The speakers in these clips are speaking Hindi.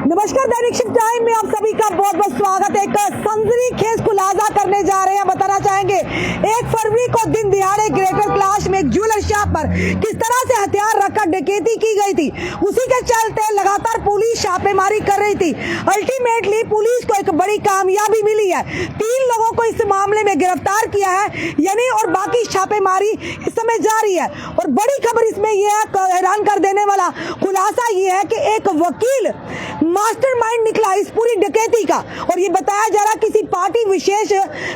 नमस्कार, दैनिक शिफ्ट टाइम में आप सभी का बहुत बहुत स्वागत है। एक सनसनीखेज खुलासा करने जा रहे हैं। बताना चाहेंगे 1 फरवरी को दिन दिहाड़े ग्रेटर कैलाश में एक ज्वेलर शॉप पर किस तरह से हथियार रखकर डकैती की गई थी। उसी के चलते लगातार पुलिस छापेमारी कर रही थी। अल्टीमेटली पुलिस को एक बड़ी कामयाबी मिली है। 3 लोगों को इस मामले में गिरफ्तार किया है यानी, और बाकी छापेमारी इस समय जारी है। और बड़ी खबर इसमें यह है, हैरान कर देने वाला खुलासा ये है कि एक वकील मास्टरमाइंड निकला इस पूरी डकैती का। और ये बताया जा रहा किसी पार्टी विशेष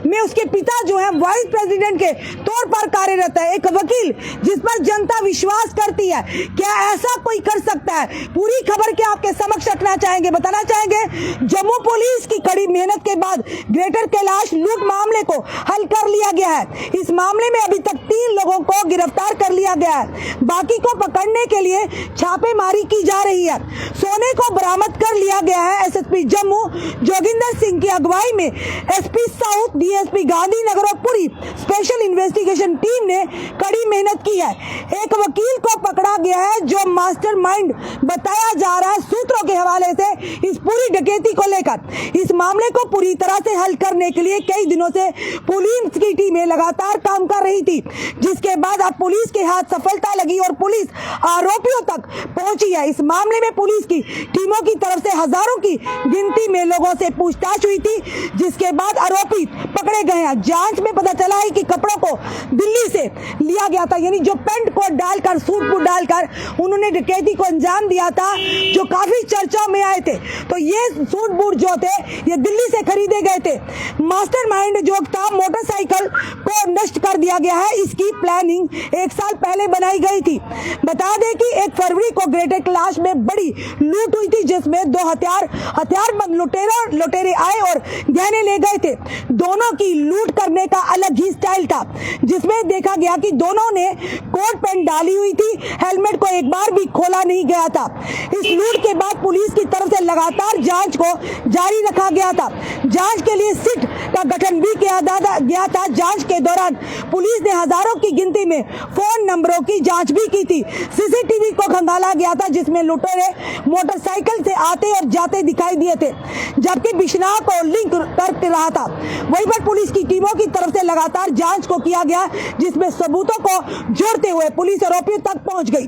में उसके पिता जो है वाइस प्रेसिडेंट के तौर पर कार्यरत है। एक वकील जिस पर जनता विश्वास करती है, क्या ऐसा कोई कर सकता है? पूरी खबर के आपके समक्ष रखना चाहेंगे। बताना चाहेंगे जम्मू पुलिस की कड़ी मेहनत के बाद ग्रेटर कैलाश लूट मामले को हल कर लिया गया है। इस मामले में अभी तक 3 लोगों को गिरफ्तार कर लिया गया है। बाकी को पकड़ने के लिए छापेमारी की जा रही है। सोने को बरामद कर लिया गया है। एसएसपी जम्मू जोगिंदर सिंह की अगुवाई में एसपी साउथ डीएसपी गांधीनगर और पूरी स्पेशल इन्वेस्टिगेशन टीम ने कड़ी मेहनत की है। एक वकील को पकड़ा गया है जो मास्टरमाइंड बताया जा रहा है सूत्रों के हवाले से इस पूरी डकैती को लेकर। इस मामले को पूरी तरह से हल करने के लिए कई दिनों से पुलिस की टीमें लगातार काम कर रही थी, जिसके बाद अब पुलिस के हाथ सफलता लगी और पुलिस आरोपियों तक पहुंची है। इस मामले में पुलिस की टीमों की तरफ से हजारों की गिनती में लोगों से पूछताछ हुई थी, जिसके बाद आरोपी पकड़े गए हैं। जांच में पता चला है कि कपड़ों को दिल्ली से लिया गया था, यानी जो पैंट कोट डालकर सूट बूट डालकर उन्होंने डकैती को अंजाम दिया था, जो काफी चर्चा में आए थे। तो ये सूट बूट जो थे ये दिल्ली से खरीदे गए थे। मास्टरमाइंड जो था मोटरसाइकिल को नष्ट कर दिया गया है। इसकी प्लानिंग 1 साल पहले बनाई गई थी। बता दें कि 1 फरवरी को ग्रेटर कैलाश में बड़ी लूट हुई थी, जिसमें 2 हथियारबंद लुटेरे आए और गहने ले गए थे। दोनों की लूट करने का अलग ही स्टाइल था, जिसमें देखा गया कि दोनों ने कोट पैंट डाली हुई थी, हेलमेट को एक बार भी खोला नहीं गया था। इस लूट के बाद पुलिस की तरफ से लगातार जांच को जारी रखा गया था। जांच के लिए सिट का गठन भी किया गया था। जांच के दौरान पुलिस ने हजारों की गिनती में फोन नंबरों की जांच भी की थी। सीसीटीवी को खंगाला गया था, जिसमें लुटेरे मोटरसाइकिल से आते और जाते दिखाई दिए थे, जबकि बिश्नाह को लिंक कर रहा था। वहीं पर पुलिस की टीमों की तरफ से लगातार जांच को किया गया, जिसमें सबूतों को जोड़ते हुए पुलिस आरोपियों तक पहुंच गई।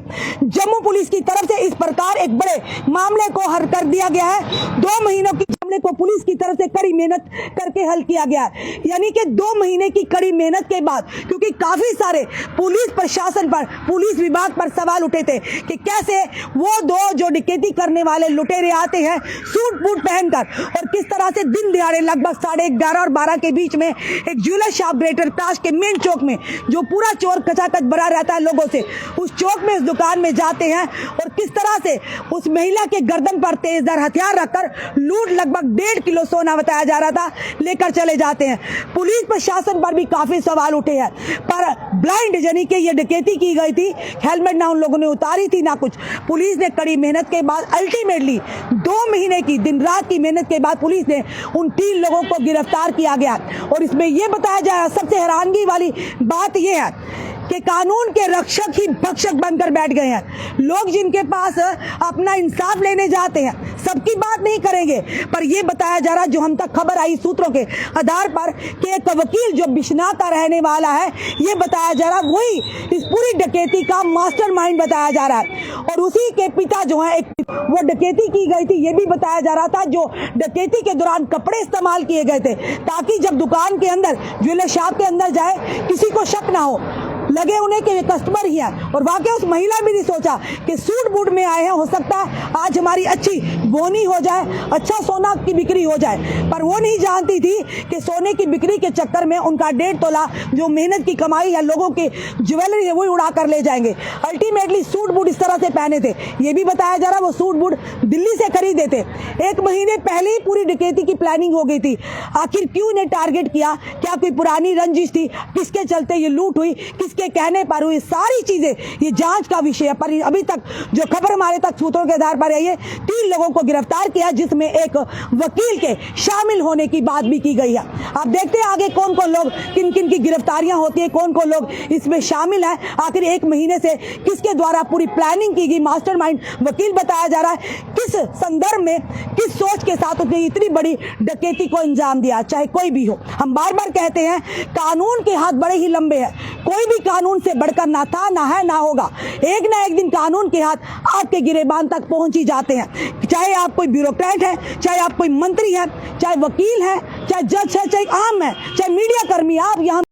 जम्मू पुलिस की तरफ से इस प्रकार एक बड़े मामले को हल कर दिया गया है। 2 महीनों की मामले को पुलिस की तरफ से कड़ी मेहनत करके हल किया गया है। यानी कि 2 महीने की कड़ी मेहनत के बाद, क्योंकि काफी सारे पुलिस प्रशासन पर, पुलिस विभाग पर सवाल उठे थे कि कैसे वो 2 जो डकैती करने वाले लुटेरे आते हैं सूट बूट पहनकर, और किस तरह से दिन दिहाड़े लगभग 11:30 और 12 के बीच में एक ज्वेलर शॉप ग्रेटर कैलाश के मेन चौक में, जो पूरा चोर कचाकच भरा रहता है लोगों से, उस चौक में, उस दुकान में जाते हैं और किस तरह से उस महिला के गर्दन पर तेजधार हथियार रखकर लूट, लगभग 1.5 किलो सोना बताया जा रहा था, लेकर चले जाते हैं। पुलिस प्रशासन पर भी काफी सवाल उठे हैं, पर ब्लाइंड यानी कि ये डकैती की गई थी, हेलमेट ना उन लोगों ने उतारी थी ना कुछ। पुलिस ने कड़ी मेहनत के बाद अल्टीमेटली 2 महीने की दिन रात की मेहनत के बाद पुलिस ने उन 3 लोगों को गिरफ्तार किया गया। और इसमें यह बताया जा रहा है, सबसे हैरानगी वाली बात यह है कि कानून के रक्षक ही भक्षक बनकर बैठ गए हैं। लोग जिनके पास अपना इंसाफ लेने जाते हैं, सबकी बात नहीं करेंगे, पर यह बताया जा रहा है, जो हम तक खबर आई सूत्रों के आधार पर, कि एक वकील जो बिश्नाह का रहने वाला है, यह बताया जा रहा है वही इस पूरी डकैती का मास्टरमाइंड बताया जा रहा है। और उसी के पिता जो है, वो डकैती की गई थी, यह भी बताया जा रहा था, जो डकैती के दौरान कपड़े इस्तेमाल किए गए थे, ताकि जब दुकान के अंदर, ज्वेलर शॉप के अंदर जाए, किसी को शक ना हो, लगे उन्हें कि कस्टमर ही है। और वाकई उस महिला भी नहीं सोचा कि सूट बूट में आए हैं, हो सकता है आज हमारी अच्छी बोनी हो जाए, अच्छा सोना की बिक्री हो जाए, पर वो नहीं जानती थी कि सोने की बिक्री के चक्कर में उनका 1.5 तोला जो मेहनत की कमाई है, लोगों की ज्वेलरी है, वो उड़ा कर ले जाएंगे। अल्टीमेटली सूट बूट इस तरह से पहने थे, ये भी बताया जा रहा वो सूट बूट दिल्ली से खरीदे थे। 1 महीने पहले ही पूरी डकैती की प्लानिंग हो गई थी। आखिर क्यों इन्हें टारगेट किया? क्या कोई पुरानी रंजिश थी? किसके चलते ये लूट हुई? किसके उसके कहने पर हुई सारी चीजें ये जांच का विषय है। पर अभी तक जो खबर हमारे तक सूत्रों के आधार पर आई है, 3 लोगों को गिरफ्तार किया, जिसमें एक वकील के शामिल होने की बात भी की गई है। आप देखते हैं आगे कौन कौन लोग, किन किन की गिरफ्तारियां होती है, कौन कौन लोग इसमें शामिल है। आखिर 1 महीने से किसके द्वारा पूरी प्लानिंग की गई, मास्टरमाइंड वकील बताया जा रहा है, किस संदर्भ में, किस सोच के साथ उसने इतनी बड़ी डकैती को अंजाम दिया। चाहे कोई भी हो, हम बार बार कहते हैं कानून के हाथ बड़े ही लंबे हैं, कोई भी कानून से बढ़कर ना था, ना है, ना होगा। एक ना एक दिन कानून के हाथ आपके गिरेबान तक पहुंच ही जाते हैं। चाहे आप कोई ब्यूरोक्रेट है, चाहे आप कोई मंत्री है, चाहे वकील है, चाहे जज है, चाहे आम है, चाहे मीडिया कर्मी, आप यहाँ